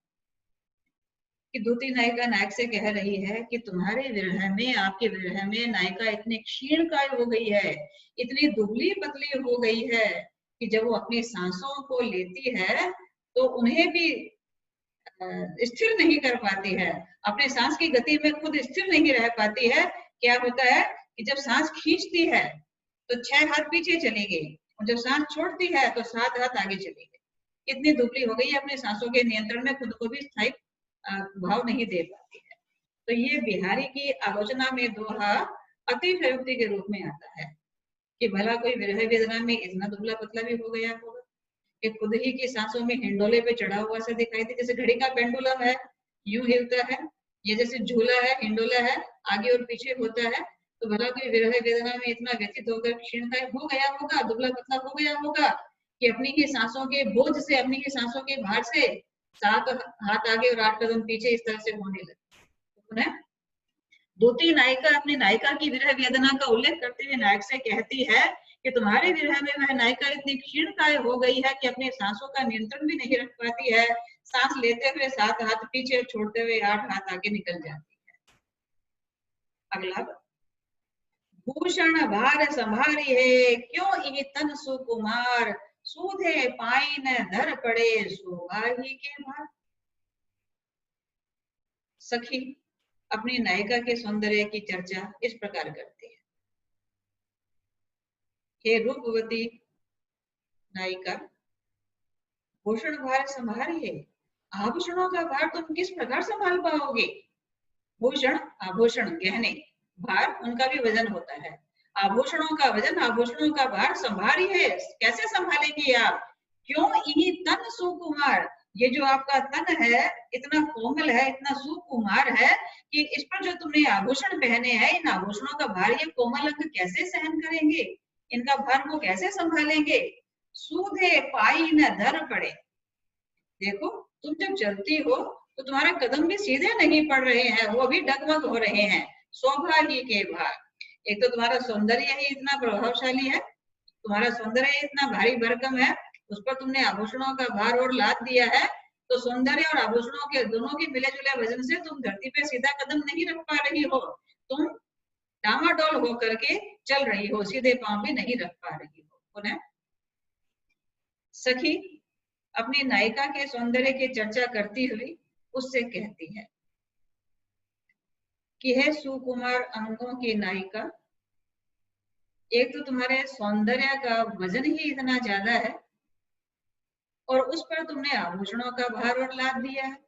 कि दूती नायिका नायक से कह रही है कि तुम्हारे विरह में, आपके विरह में नायिका इतनी क्षीणकाय हो गई है, इतनी दुबली पतली हो गई है कि जब वो अपनी सांसों को लेती है तो उन्हें भी स्थिर नहीं कर पाती है, अपने सांस की गति में खुद स्थिर नहीं रह पाती है। क्या होता है कि जब सांस खींचती है तो 6 हाथ पीछे चली गई, और जब सांस छोड़ती है तो 7 हाथ आगे चली गई। इतनी दुबली हो गई, अपने सांसों के नियंत्रण में खुद को भी स्थायी भाव नहीं दे पाती है। तो ये बिहारी की आलोचना में दोहा अतिशयोक्ति के रूप में आता है कि भला कोई विरह वेदना में इतना दुबला पतला भी हो गया होगा कि खुद ही की सांसों में हिंडोले पे चढ़ा हुआ सा दिखाई दे, जैसे घड़ी का पेंडुलम है, यूं हिलता है, ये जैसे झूला है, हिंडोला है, आगे और पीछे होता है। तो भला कोई विरह वेदना में इतना व्यथित होकर क्षीणकाय हो गया होगा, दुबला पतला हो गया होगा कि अपनी ही सांसों के बोझ से, अपनी ही सांसों के भार से 7 हाथ आगे और 8 कदम पीछे इस तरह से होने लगे। दूती नायिका अपनी नायिका की विरह वेदना का उल्लेख करते हुए नायक से कहती है कि तुम्हारे विरह में वह नायिका इतनी क्षीणकाय हो गई है कि अपने सांसों का नियंत्रण भी नहीं रख पाती है, सांस लेते हुए 7 हाथ पीछे, छोड़ते हुए 8 हाथ आगे निकल जाती है। अगला, भूषण भार संभारी है, क्यों इह तन सुकुमार, सूधे पाइन धर पड़े, सुबाही के भार। सखी अपनी नायिका के सौंदर्य की चर्चा इस प्रकार करती है। हे रूपवती नायिका, भूषण भार संभारी है, आभूषणों का भार तुम किस प्रकार संभाल पाओगे। भूषण, आभूषण, गहने, भार उनका भी वजन होता है, आभूषणों का वजन, आभूषणों का भार संभारी है, कैसे संभालेंगी आप। क्यों इही तन सुकुमार, ये जो आपका तन है इतना कोमल है, इतना सुकुमार है कि इस पर जो तुमने आभूषण पहने हैं, इन आभूषणों का भार ये कोमल अंग कैसे सहन करेंगे, इनका भार वो कैसे संभालेंगे। सूधे पाई न धर पड़े, देखो तुम जब चलती हो तो तुम्हारे कदम भी सीधे नहीं पड़ रहे हैं, वो भी डगमग हो रहे हैं। शोभा ही के भार, एक तो तुम्हारा सौंदर्य ही इतना प्रभावशाली है, तुम्हारा सौंदर्य इतना भारी भरकम है, उस पर तुमने आभूषणों का भार और लाद दिया है, तो सौंदर्य और आभूषणों के दोनों के मिले जुले वजन से तुम धरती पे सीधा कदम नहीं रख पा रही हो, तुम डामाडोल होकर के चल रही हो, सीधे पांव भी नहीं रख पा रही हो। पुनः सखी अपनी नायिका के सौंदर्य की चर्चा करती हुई उससे कहती है कि हे सुकुमार अंगों की नायिका, एक तो तुम्हारे सौंदर्य का वजन ही इतना ज्यादा है और उस पर तुमने आभूषणों का भार और लाद दिया है।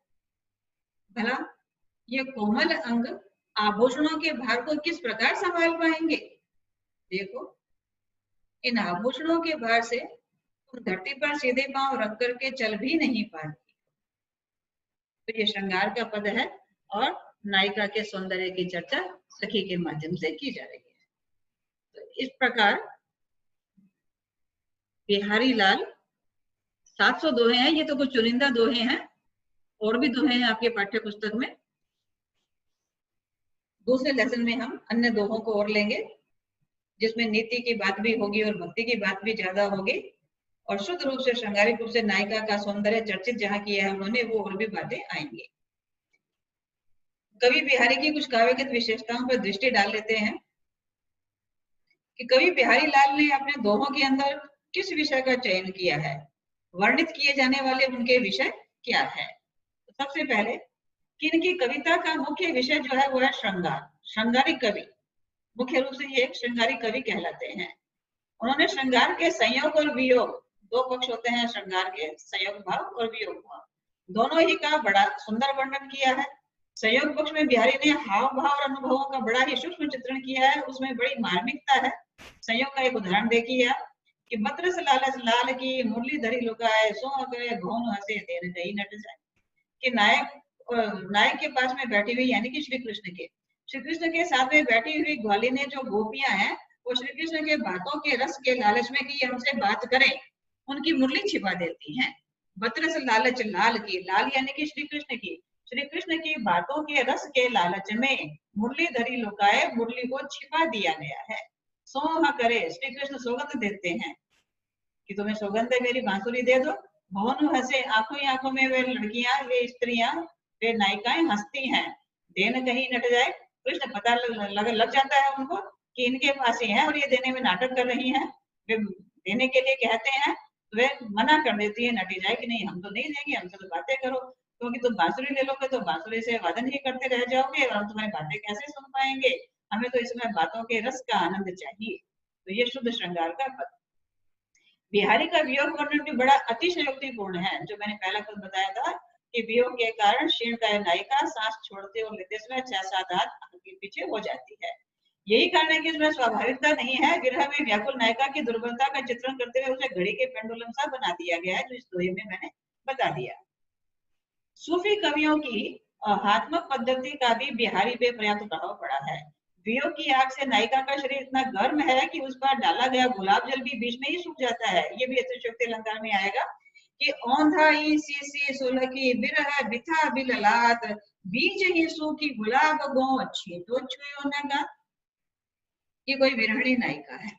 भला ये कोमल अंग आभूषणों के भार को किस प्रकार संभाल पाएंगे? देखो, इन आभूषणों के भार से तुम धरती पर सीधे पांव रख करके चल भी नहीं पाती। तो ये श्रृंगार का पद है और नायिका के सौंदर्य की चर्चा सखी के माध्यम से की जा रही है। तो इस प्रकार बिहारी लाल 700 दोहे हैं। ये तो कुछ चुनिंदा दोहे हैं, और भी दोहे हैं आपके पाठ्य पुस्तक में। दूसरे लेसन में हम अन्य दोहों को और लेंगे, जिसमें नीति की बात भी होगी और भक्ति की बात भी ज्यादा होगी, और शुद्ध रूप से श्रृंगारिक रूप से नायिका का सौंदर्य चर्चित जहां किया है उन्होंने, वो और भी बातें आएंगी। कवि बिहारी की कुछ काव्यगत विशेषताओं पर दृष्टि डाल लेते हैं कि कवि बिहारी लाल ने अपने दोहों के अंदर किस विषय का चयन किया है, वर्णित किए जाने वाले उनके विषय क्या है। तो सबसे पहले कि इनकी कविता का मुख्य विषय जो है वो है श्रृंगार, श्रृंगारिक कवि। मुख्य रूप से ये एक श्रृंगारिक कवि कहलाते हैं। उन्होंने श्रृंगार के संयोग और वियोग, दो पक्ष होते हैं श्रृंगार के, संयोग भाव और वियोग भाव, दोनों ही का बड़ा सुंदर वर्णन किया है। संयोग पक्ष में बिहारी ने हाव भाव और अनुभवों का बड़ा ही सूक्ष्म चित्रण किया है, उसमें बड़ी मार्मिकता है। संयोग का एक उदाहरण देखिए आप कि बत्रस लालच लाल की मुरली धरी लुकाए, सो गए घोन हंसे देर गई नट जाए। कि नायक के पास में बैठी हुई, यानी कि श्री कृष्ण के साथ में बैठी हुई ग्वाली ने जो गोपियां हैं, वो श्री कृष्ण के बातों के रस के लालच में कि हमसे बात करें, उनकी मुरली छिपा देती हैं। बत्रस लालच लाल की, लाल यानी कि श्री कृष्ण की बातों के रस के लालच में मुरली धरी लुकाए, मुरली को छिपा दिया गया है। सोह करे, श्री कृष्ण सौगंध देते हैं कि तुम्हें सौगंध है, मेरी बांसुरी दे दो। भवन हंसे, आंखों ही आंखों में वे लड़कियां, वे स्त्रियां, वे नायिकाएं हंसती हैं। देन कहीं नट जाए, कृष्ण पता लग जाता है उनको कि इनके पास ही है और ये देने में नाटक कर रही हैं। वे देने के लिए कहते हैं, वे मना कर देती है नटी जाए कि नहीं हम तो नहीं देंगे, हमसे तो बातें करो, क्योंकि तुम बांसुरी ले लोगे तो बांसुरी से वादन ही करते रह जाओगे और हम तुम्हारी बातें कैसे सुन पाएंगे, हमें तो इसमें बातों के रस का आनंद चाहिए। तो ये शुद्ध श्रृंगार का पद। बिहारी का वियोग वर्णन भी बड़ा अतिशयोक्तिपूर्ण है, जो मैंने पहला पद बताया था कि वियोग के कारण क्षीणकाय नायिका सांस छोड़ते और लेते समय 6-7 हाथ आगे पीछे हो जाती है। यही कारण है कि इसमें स्वाभाविकता नहीं है। विरह में व्याकुल नायिका की दुर्बलता का चित्रण करते हुए उसे घड़ी के पेंडुलम सा बना दिया गया है, जो इस दोहे में मैंने बता दिया। सूफी कवियों की हात्मक पद्धति का भी बिहारी पे पर्याप्त प्रभाव पड़ा है। वियोग की आग से नायिका का शरीर इतना गर्म है कि उस पर डाला गया गुलाब जल भी बीच में ही सूख जाता है। ये भी अतिशयोक्ति अलंकार में आएगा कि औंधाई सी सुलकी बिरह बिथा बिललात, बीच ही सूखी गुलाब गो छींटो छुयो न गात। ये कोई विरहणी नायिका है,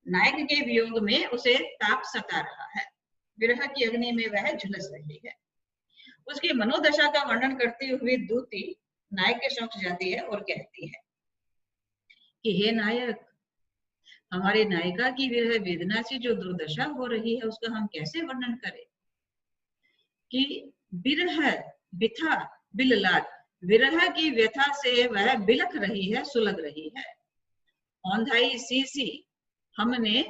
नायक के वियोग में उसे ताप सता रहा है, विरह की अग्नि में वह झुलस रही है। उसकी मनोदशा का वर्णन करती हुई दूती नायक के समक्ष जाती है और कहती है कि हे नायक, हमारी नायिका की विरह वेदना से जो दुर्दशा हो रही है उसका हम कैसे वर्णन करें। कि विरह बिथा बिललात, विरह की व्यथा से वह बिलख रही है, सुलग रही है। औंधाई शीशी, हमने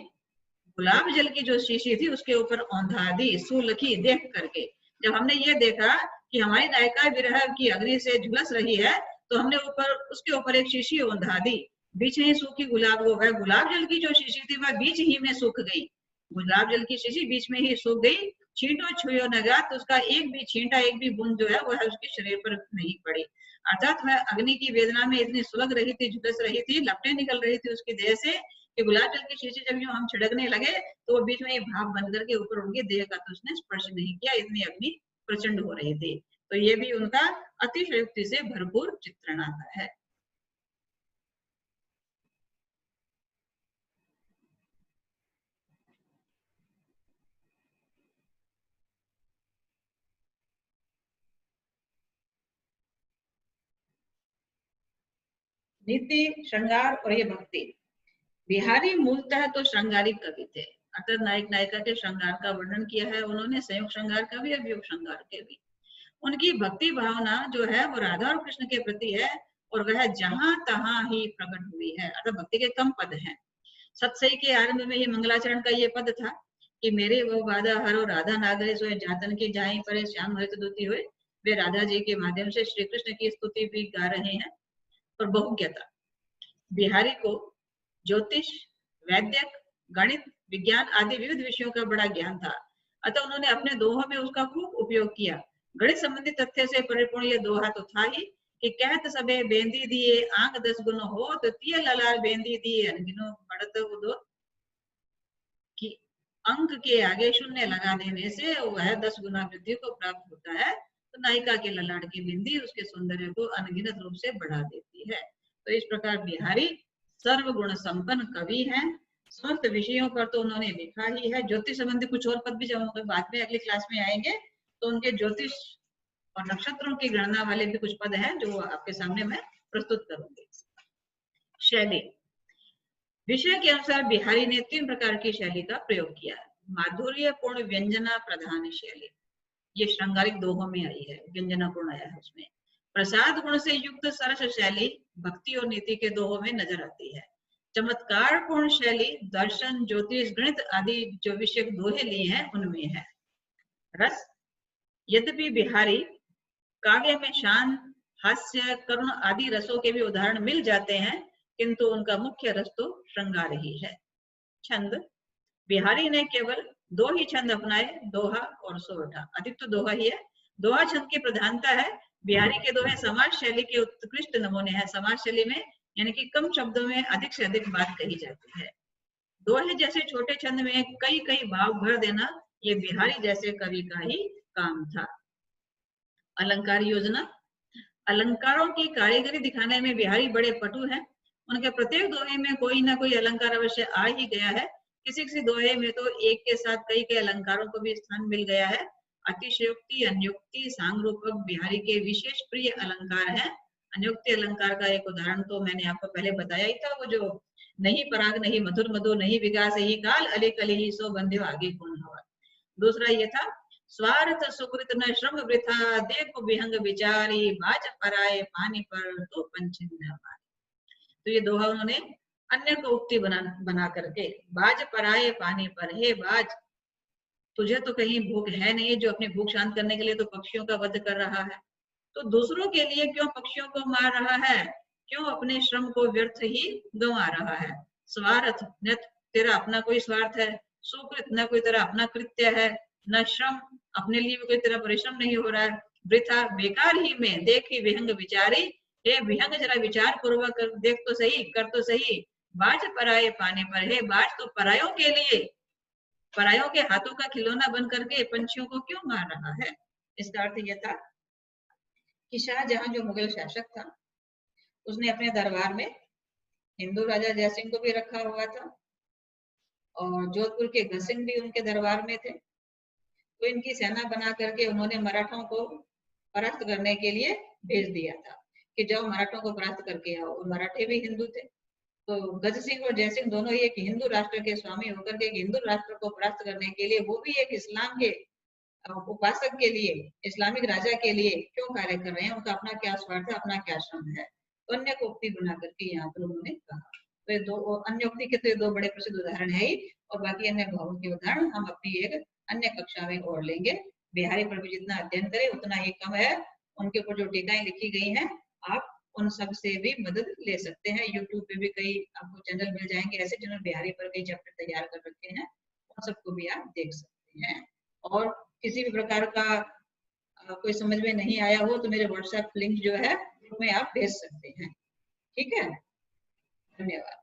गुलाब जल की जो शीशी थी उसके ऊपर औंधा दी, सुलखी देख करके। जब हमने ये देखा कि हमारी नायिका विरह की अग्नि से झुलस रही है, तो हमने उसके ऊपर एक शीशी औंधा दी। बीच ही सूखी गुलाब, वो है गुलाब जल की जो शीशी थी वह बीच ही में सूख गई, गुलाब जल की शीशी बीच में ही सूख गई। छींटो छुयो नगा, तो उसका एक भी छींटा, एक भी बूंद जो है वह उसके शरीर पर नहीं पड़ी। अर्थात वह अग्नि की वेदना में इतनी सुलग रही थी, झुलस रही थी, लपटें निकल रही थी उसकी देह से कि गुलाब जल की शीशी जब हम छिड़कने लगे तो वो बीच में भाप बन करके ऊपर उनकी देह का तो उसने स्पर्श नहीं किया, इतनी अग्नि प्रचंड हो रही थी। तो ये भी उनका अतिशयोक्ति से भरपूर चित्रण आता है। नीति, श्रृंगार और ये भक्ति। बिहारी मूलतः तो श्रृंगारिक कवि थे, अर्थात नायक नायिका के श्रृंगार का वर्णन किया है उन्होंने, संयोग श्रृंगार का भी और वियोग श्रृंगार के भी। उनकी भक्ति भावना जो है वो राधा और कृष्ण के प्रति है, और वह जहां तहां ही प्रकट हुई है। अर्थात भक्ति के कम पद हैं। सत्सई के आरंभ में ही मंगलाचरण का ये पद था कि मेरे वो बाधा हरो राधा नागरे सोए, जातन की जाई परे श्याम हरित दूती हुए। वे राधा जी के माध्यम से श्री कृष्ण की स्तुति भी गा रहे हैं। और बहुज्ञता। बिहारी को ज्योतिष, वैद्यक, गणित, विज्ञान आदि विविध विषयों का बड़ा ज्ञान था, अतः उन्होंने अपने दोहों में उसका खूब उपयोग किया। गणित संबंधी तथ्य से परिपूर्ण यह दोहा तो था ही कि कहत सबे बेंदी दिए आंक 10 गुण हो तो तिय ललार बेंदी दिए अनगिनो बढ़त उदो, कि अंक के आगे शून्य लगा देने से वह 10 गुना वृद्धि को प्राप्त होता है, तो नायिका के ललाट की बिंदी उसके सौंदर्य को अनगिनत रूप से बढ़ा देती है। तो इस प्रकार बिहारी सर्वगुण संपन्न कवि हैं। समस्त विषयों पर तो उन्होंने लिखा ही है। ज्योतिष संबंधी कुछ और पद भी जब हम बाद में अगली क्लास में आएंगे तो उनके ज्योतिष और नक्षत्रों की गणना वाले भी कुछ पद हैं जो आपके सामने मैं प्रस्तुत करूंगी। शैली, विषय के अनुसार बिहारी ने 3 प्रकार की शैली का प्रयोग किया है। माधुर्यपूर्ण व्यंजना प्रधान शैली, ये श्रृंगारिक दोहों में आई है, व्यंजनापूर्ण आया है उसमें। प्रसाद गुण से युक्त सरस शैली भक्ति और नीति के दोहों में नजर आती है। चमत्कार पूर्ण शैली दर्शन, ज्योतिष, गणित आदि जो विषय दोहे लिए हैं उनमें है। रस, यद्यपि बिहारी काव्य में शांत, हास्य, करुण आदि रसों के भी उदाहरण मिल जाते हैं, किंतु उनका मुख्य रस तो श्रृंगार ही है। छंद, बिहारी ने केवल 2 ही छंद अपनाए, दोहा और सोरठा। अधिक तो दोहा ही है। दोहा छंद की प्रधानता है। बिहारी के दोहे समाज शैली के उत्कृष्ट नमूने हैं। समाज शैली में यानी कि कम शब्दों में अधिक से अधिक बात कही जाती है। दोहे जैसे छोटे छंद में कई कई भाव भर देना ये बिहारी जैसे कवि का ही काम था। अलंकार योजना, अलंकारों की कारीगरी दिखाने में बिहारी बड़े पटु हैं। उनके प्रत्येक दोहे में कोई ना कोई अलंकार अवश्य आ ही गया है। किसी किसी दोहे में तो एक के साथ कई कई अलंकारों को भी स्थान मिल गया है। अतिशयोक्ति, अन्योक्ति, सांगरूपक बिहारी के विशेष प्रिय अलंकार हैं। अन्योक्ति अलंकार का एक उदाहरण तो मैंने आपको पहले बताया ही था, वो जो नहीं पराग नहीं मधुर मधु नहीं विकास ही काल अली कली ही सो बंध्यो आगे कौन हवा। दूसरा ये था, स्वार्थ सुकृत न श्रम वृथा देखो विहंग विचारी बाज पराए पानी पर तो पंचिन न पाए। तो ये दोहा उन्होंने अन्य को उक्ति बना करके, बाज पराए पानी पर, हे बाज तुझे तो कहीं भूख है नहीं जो अपनी भूख शांत करने के लिए तो पक्षियों का वध कर रहा है, तो दूसरों के लिए क्यों पक्षियों को मार रहा है, क्यों अपने श्रम को व्यर्थ ही गंवा रहा है। स्वार्थ, न तेरा अपना कोई स्वार्थ है, सुकृत न कोई तेरा अपना कृत्य है, न श्रम अपने लिए कोई तेरा परिश्रम नहीं हो रहा है, वृथा बेकार ही में देखी विहंग विचारी, हे विहंग जरा विचार पूर्वक देख तो सही, कर तो सही, बाज पराये पाने पर, हे बाज तो परायों के लिए, परायों के हाथों का खिलौना बन करके पंछियों को क्यों मार रहा है। इसका अर्थ यह था कि शाहजहां जो मुगल शासक था उसने अपने दरबार में हिंदू राजा जयसिंह को भी रखा हुआ था और जोधपुर के घसिंग भी उनके दरबार में थे। तो इनकी सेना बना करके उन्होंने मराठों को परास्त करने के लिए भेज दिया था कि जाओ मराठों को परास्त करके आओ। और मराठे भी हिंदू थे, तो गज सिंह और जयसिंह दोनों ही एक हिंदू राष्ट्र के स्वामी होकर के हिंदू राष्ट्र को परास्त करने के लिए, वो भी एक इस्लाम के उपासक के लिए, इस्लामिक राजा के लिए क्यों कार्य कर रहे हैं, उनका अपना क्या स्वार्थ है, अपना क्या श्रम है। तो अन्य को उक्ति बना करके यहाँ पर उन्होंने कहा। तो ये दो अन्य उक्ति के तो ये 2 बड़े प्रसिद्ध उदाहरण है ही, और बाकी अन्य भावों के उदाहरण हम अपनी एक अन्य कक्षा में और लेंगे। बिहारी पर भी जितना अध्ययन करें उतना ही कम है। उनके ऊपर जो टीकाएं लिखी गई हैं आप उन सब से भी मदद ले सकते हैं। यूट्यूब पे भी कई आपको चैनल मिल जाएंगे ऐसे जिन्होंने बिहारी पर कई चैप्टर तैयार कर रखे हैं, उन सबको भी आप देख सकते हैं। और किसी भी प्रकार का कोई समझ में नहीं आया हो तो मेरे व्हाट्सएप लिंक जो है उसमें आप भेज सकते हैं। ठीक है, धन्यवाद।